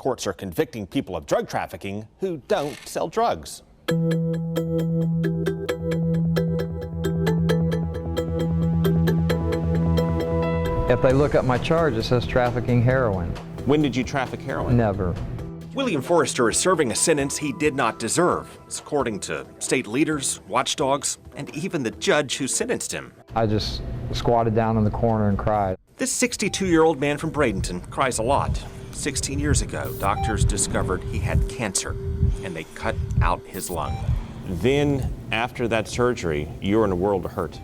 Courts are convicting people of drug trafficking who don't sell drugs. If they look up my charge, it says trafficking heroin. When did you traffic heroin? Never. William Forrester is serving a sentence he did not deserve, according to state leaders, watchdogs, and even the judge who sentenced him. I just squatted down in the corner and cried. This 62-year-old man from Bradenton cries a lot. 16 years ago, doctors discovered he had cancer, and they cut out his lung. Then, after that surgery, you were in a world of hurt.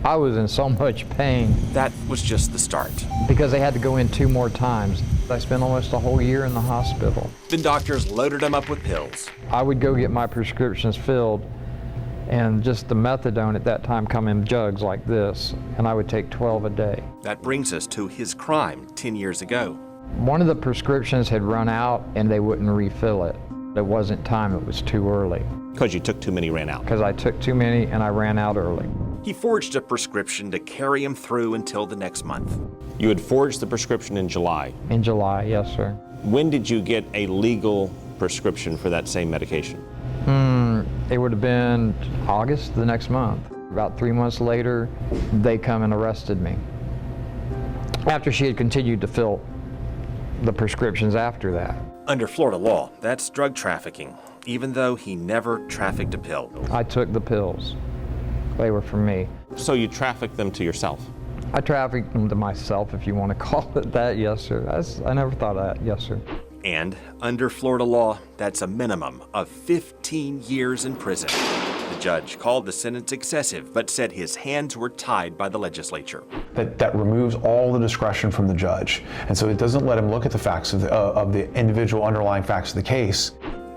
I was in so much pain. That was just the start. Because they had to go in 2 more times. I spent almost a whole year in the hospital. Then doctors loaded him up with pills. I would go get my prescriptions filled, and just the methadone at that time come in jugs like this, and I would take 12 a day. That brings us to his crime 10 years ago. One of the prescriptions had run out, and they wouldn't refill it. It wasn't time, it was too early. Because you took too many, ran out. Because I took too many, and I ran out early. He forged a prescription to carry him through until the next month. You had forged the prescription in July. In July, yes, sir. When did you get a legal prescription for that same medication? It would have been August the next month. About 3 months later, they come and arrested me. After she had continued to fill the prescriptions after that. Under Florida law, that's drug trafficking, even though he never trafficked a pill. I took the pills. They were for me. So you trafficked them to yourself? I trafficked them to myself, if you want to call it that, yes, sir. I never thought of that, yes, sir. And under Florida law, that's a minimum of 15 years in prison. The judge called the sentence excessive, but said his hands were tied by the legislature. That removes all the discretion from the judge. And so it doesn't let him look at the facts of the individual underlying facts of the case.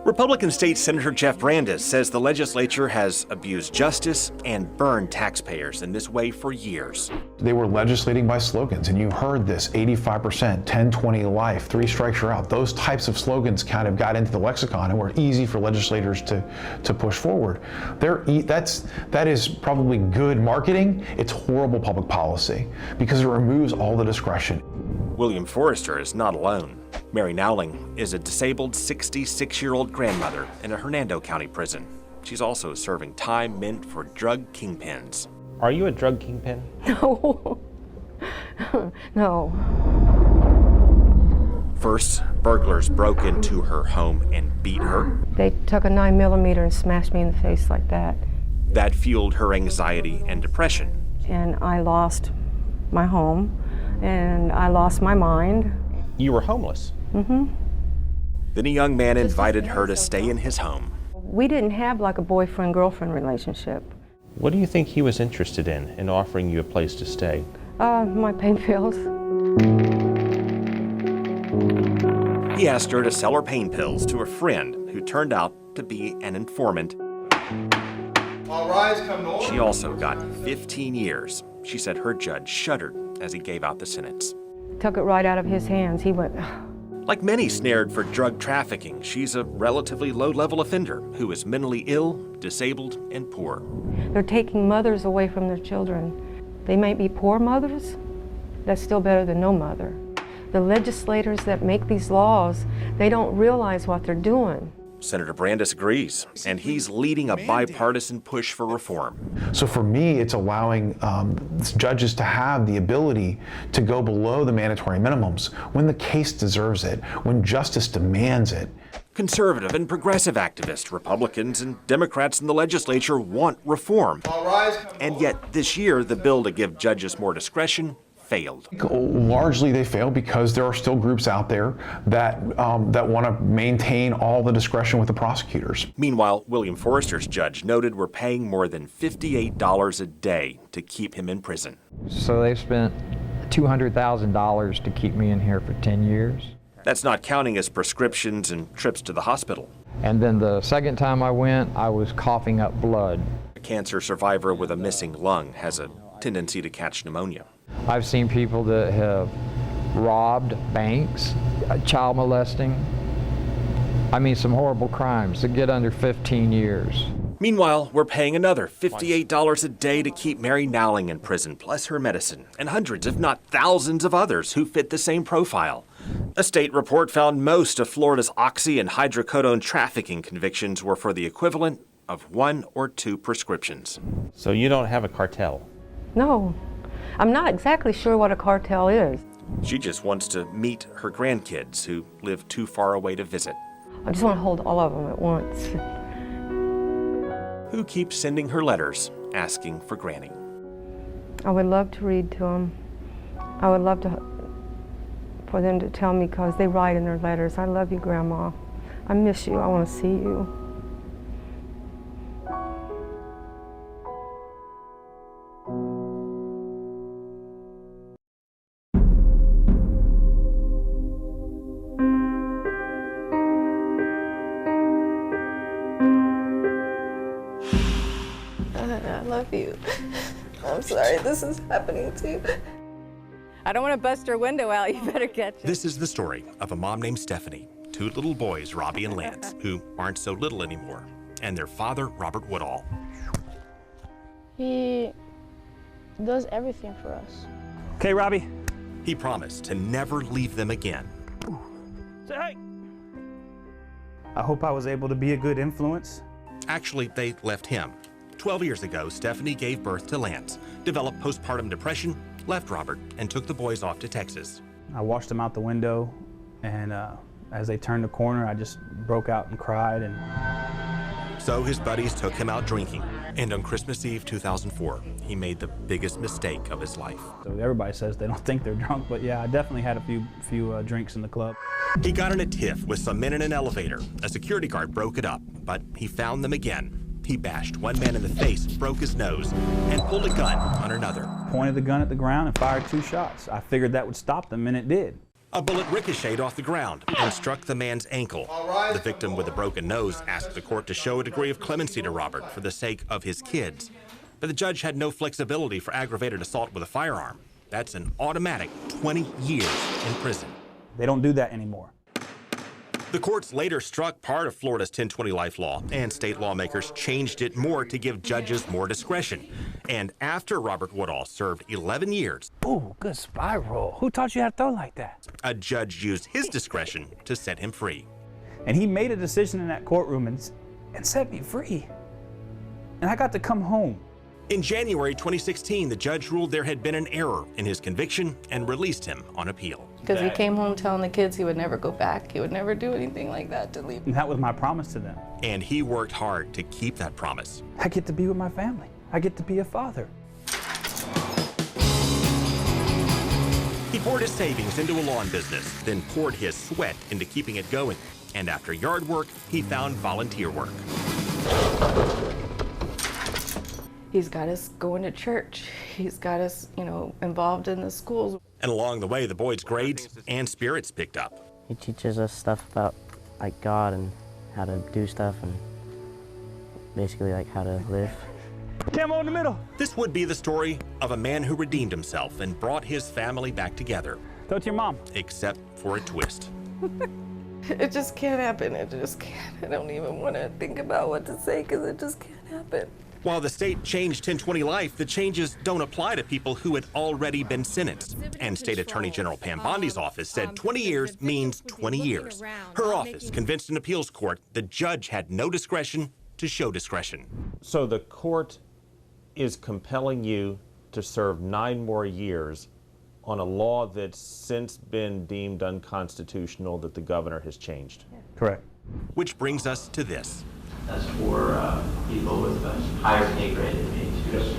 Republican State Senator Jeff Brandes says the legislature has abused justice and burned taxpayers in this way for years. They were legislating by slogans, and you heard this, 85%, 10-20 life, 3 strikes you're out. Those types of slogans kind of got into the lexicon and were easy for legislators to push forward. That is probably good marketing. It's horrible public policy because it removes all the discretion. William Forrester is not alone. Mary Nowling is a disabled 66-year-old grandmother in a Hernando County prison. She's also serving time meant for drug kingpins. Are you a drug kingpin? No. No. First, burglars broke into her home and beat her. They took a 9mm and smashed me in the face like that. That fueled her anxiety and depression. And I lost my home, and I lost my mind. You were homeless? Mm-hmm. Then a young man invited her to stay in his home. We didn't have like a boyfriend-girlfriend relationship. What do you think he was interested in offering you a place to stay? My pain pills. He asked her to sell her pain pills to a friend who turned out to be an informant. All rise, come north. She also got 15 years. She said her judge shuddered as he gave out the sentence. Took it right out of his hands. He went... Like many snared for drug trafficking, she's a relatively low-level offender who is mentally ill, disabled, and poor. They're taking mothers away from their children. They might be poor mothers. That's still better than no mother. The legislators that make these laws, they don't realize what they're doing. Senator Brandes agrees, and he's leading a bipartisan push for reform. So for me, it's allowing judges to have the ability to go below the mandatory minimums when the case deserves it, when justice demands it. Conservative and progressive activists, Republicans and Democrats in the legislature want reform. All rise, and yet this year, the bill to give judges more discretion failed. Largely they failed because there are still groups out there that want to maintain all the discretion with the prosecutors. Meanwhile, William Forrester's judge noted we're paying more than $58 a day to keep him in prison. So they spent $200,000 to keep me in here for 10 years. That's not counting his prescriptions and trips to the hospital. And then the second time I went, I was coughing up blood. A cancer survivor with a missing lung has a tendency to catch pneumonia. I've seen people that have robbed banks, child molesting. I mean, some horrible crimes that get under 15 years. Meanwhile, we're paying another $58 a day to keep Mary Nowling in prison, plus her medicine, and hundreds, if not thousands of others who fit the same profile. A state report found most of Florida's oxy and hydrocodone trafficking convictions were for the equivalent of 1 or 2 prescriptions. So you don't have a cartel? No, I'm not exactly sure what a cartel is. She just wants to meet her grandkids who live too far away to visit. I just want to hold all of them at once. Who keeps sending her letters asking for Granny. I would love to read to them. I would love for them to tell me, because they write in their letters, "I love you, Grandma. I miss you. I want to see you." I love you. I'm sorry this is happening to you. I don't want to bust your window out. You better catch it. This is the story of a mom named Stephanie, 2 little boys, Robbie and Lance, who aren't so little anymore, and their father, Robert Woodall. He does everything for us. Okay, Robbie. He promised to never leave them again. Say hey. I hope I was able to be a good influence. Actually, they left him. 12 years ago, Stephanie gave birth to Lance, developed postpartum depression, left Robert, and took the boys off to Texas. I watched them out the window, and as they turned the corner, I just broke out and cried. And So his buddies took him out drinking, and on Christmas Eve 2004, he made the biggest mistake of his life. so everybody says they don't think they're drunk, but yeah, I definitely had a few drinks in the club. He got in a tiff with some men in an elevator. A security guard broke it up, but he found them again. He bashed one man in the face, broke his nose, and pulled a gun on another. Pointed the gun at the ground and fired 2 shots. I figured that would stop them, and it did. A bullet ricocheted off the ground and struck the man's ankle. The victim with a broken nose asked the court to show a degree of clemency to Robert for the sake of his kids. But the judge had no flexibility for aggravated assault with a firearm. That's an automatic 20 years in prison. They don't do that anymore. The courts later struck part of Florida's 1020 life law, and state lawmakers changed it more to give judges more discretion. And after Robert Woodall served 11 years, Ooh, good spiral. Who taught you how to throw like that? a judge used his discretion to set him free. And he made a decision in that courtroom and set me free. And I got to come home. In January 2016, the judge ruled there had been an error in his conviction and released him on appeal. Because he came home telling the kids he would never go back. He would never do anything like that to leave. And that was my promise to them. And he worked hard to keep that promise. I get to be with my family. I get to be a father. He poured his savings into a lawn business, then poured his sweat into keeping it going. And after yard work, he found volunteer work. He's got us going to church. He's got us, involved in the schools. And along the way, the boys' grades and spirits picked up. He teaches us stuff about like God and how to do stuff and basically like how to live. Camo in the middle. This would be the story of a man who redeemed himself and brought his family back together. Throw it to your mom. Except for a twist. It just can't happen. It just can't. I don't even want to think about what to say because it just can't happen. While the state changed 1020 life, the changes don't apply to people who had already been sentenced. And State Attorney General Pam Bondi's office said 20 years means 20 years. Her office convinced an appeals court the judge had no discretion to show discretion. So the court is compelling you to serve 9 more years on a law that's since been deemed unconstitutional that the governor has changed. Correct. Which brings us to this. That's for people with a higher pay grade than me, too.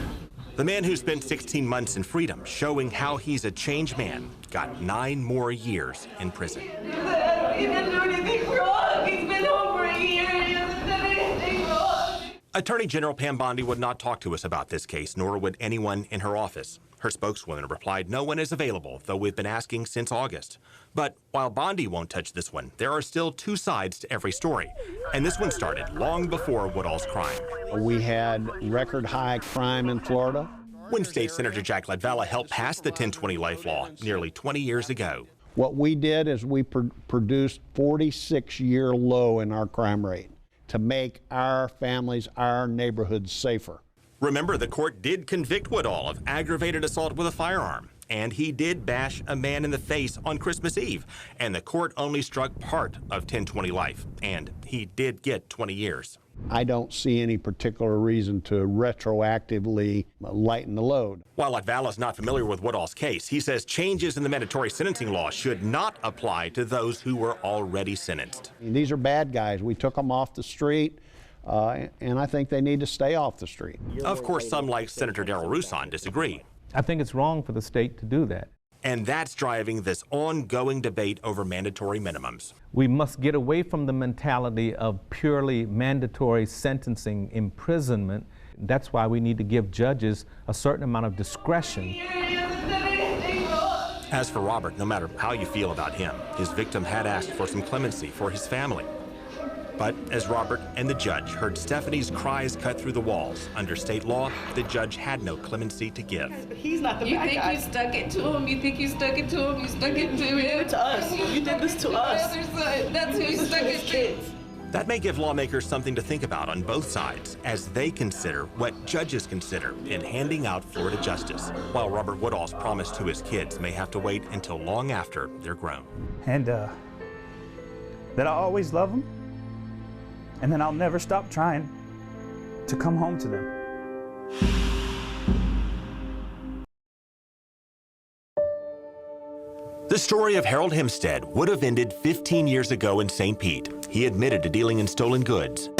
The man who spent 16 months in freedom, showing how he's a changed man, got 9 more years in prison. I don't even do anything wrong. He's been home for a year and he hasn't done anything wrong. Attorney General Pam Bondi would not talk to us about this case, nor would anyone in her office. Her spokeswoman replied, "No one is available, though we've been asking since August." But while Bondi won't touch this one, there are still 2 sides to every story. And this one started long before Woodall's crime. We had record high crime in Florida. When State Senator Jack Ledvala helped pass the 1020 life law nearly 20 years ago. What we did is we produced 46-year low in our crime rate to make our families, our neighborhoods safer. Remember, the court did convict Woodall of aggravated assault with a firearm and he did bash a man in the face on Christmas Eve, and the court only struck part of 10-20 life, and he did get 20 years. I don't see any particular reason to retroactively lighten the load. While Latvala is not familiar with Woodall's case, he says changes in the mandatory sentencing law should not apply to those who were already sentenced. These are bad guys. We took them off the street, and I think they need to stay off the street. Of course, some like Senator Darrell Roussan disagree. I think it's wrong for the state to do that. And that's driving this ongoing debate over mandatory minimums. We must get away from the mentality of purely mandatory sentencing imprisonment. That's why we need to give judges a certain amount of discretion. As for Robert, no matter how you feel about him, his victim had asked for some clemency for his family. But as Robert and the judge heard Stephanie's cries cut through the walls, under state law, the judge had no clemency to give. He's not the bad guy. You think you stuck it to him? You think you stuck it to him? You stuck it to him? You did it to us. You did this to us. The other side. That's who you stuck it to. That may give lawmakers something to think about on both sides as they consider what judges consider in handing out Florida justice, while Robert Woodall's promise to his kids may have to wait until long after they're grown. And that I'll always love them, and then I'll never stop trying to come home to them. The story of Harold Hempstead would have ended 15 years ago in St. Pete. He admitted to dealing in stolen goods,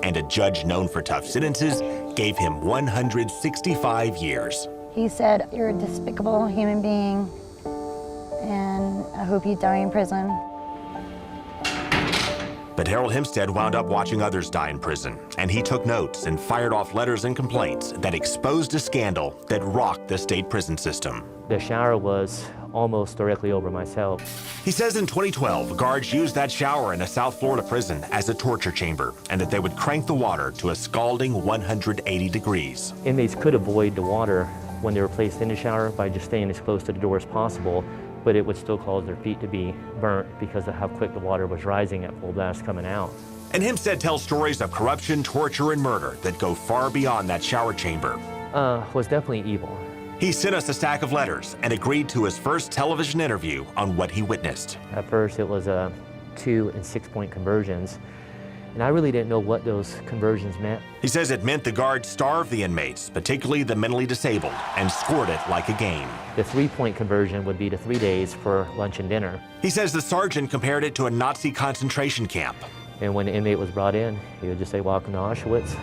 and a judge known for tough sentences gave him 165 years. He said, "You're a despicable human being, and I hope you die in prison." But Harold Hempstead wound up watching others die in prison, and he took notes and fired off letters and complaints that exposed a scandal that rocked the state prison system. The shower was almost directly over my cell. He says in 2012, guards used that shower in a South Florida prison as a torture chamber, and that they would crank the water to a scalding 180 degrees. Inmates could avoid the water when they were placed in the shower by just staying as close to the door as possible, but it would still cause their feet to be burnt because of how quick the water was rising at full blast coming out. And Hempstead tells stories of corruption, torture, and murder that go far beyond that shower chamber. Was definitely evil. He sent us a stack of letters and agreed to his first television interview on what he witnessed. At first it was 2- and 6-point conversions, and I really didn't know what those conversions meant. He says it meant the guards starved the inmates, particularly the mentally disabled, and scored it like a game. The 3-point conversion would be the 3 days for lunch and dinner. He says the sergeant compared it to a Nazi concentration camp. And when the inmate was brought in, he would just say, "Welcome to Auschwitz."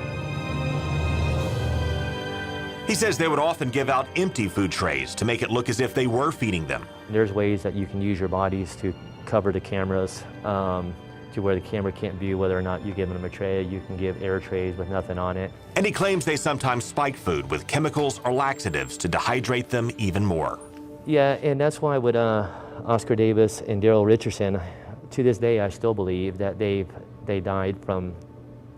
He says they would often give out empty food trays to make it look as if they were feeding them. There's ways that you can use your bodies to cover the cameras to where the camera can't view whether or not you give them a tray. You can give air trays with nothing on it. And he claims they sometimes spike food with chemicals or laxatives to dehydrate them even more. Yeah, and that's why with Oscar Davis and Daryl Richardson, to this day I still believe that they died from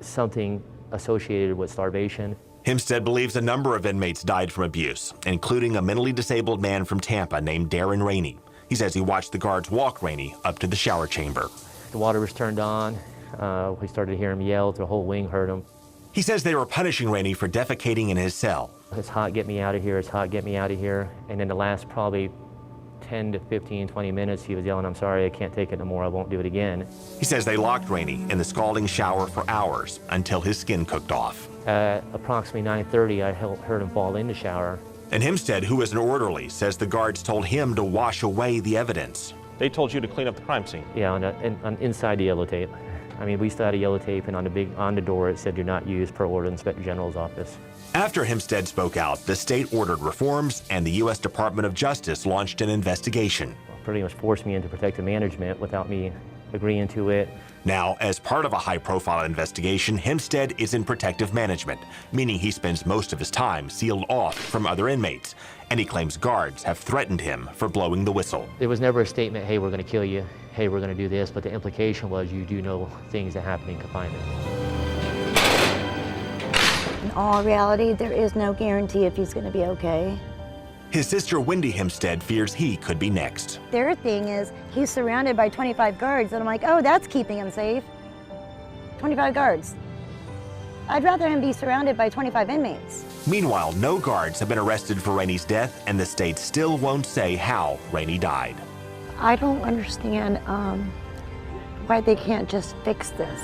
something associated with starvation. Hempstead believes a number of inmates died from abuse, including a mentally disabled man from Tampa named Darren Rainey. He says he watched the guards walk Rainey up to the shower chamber. The water was turned on. We started to hear him yell. The whole wing heard him. He says they were punishing Rainey for defecating in his cell. "It's hot, get me out of here. It's hot, get me out of here." And in the last probably 10 to 15, 20 minutes, he was yelling, "I'm sorry, I can't take it no more. I won't do it again." He says they locked Rainey in the scalding shower for hours until his skin cooked off. At approximately 9:30, I heard him fall in the shower. And Hempstead, who is an orderly, says the guards told him to wash away the evidence. They told you to clean up the crime scene? Yeah, on inside the yellow tape. I mean, we still had a yellow tape, and on the door it said, "Do not use per order of the Inspector General's office." After Hempstead spoke out, the state ordered reforms, and the U.S. Department of Justice launched an investigation. Pretty much forced me into protective management without me agreeing to it. Now, as part of a high-profile investigation, Hempstead is in protective management, meaning he spends most of his time sealed off from other inmates, and he claims guards have threatened him for blowing the whistle. There was never a statement, "Hey, we're going to kill you. Hey, we're going to do this," but the implication was you do know things that happen in confinement. In all reality, there is no guarantee if he's going to be okay. His sister Wendy Hempstead fears he could be next. Their thing is he's surrounded by 25 guards, and I'm like, oh, that's keeping him safe. 25 guards. I'd rather him be surrounded by 25 inmates. Meanwhile, no guards have been arrested for Rainey's death, and the state still won't say how Rainey died. I don't understand why they can't just fix this.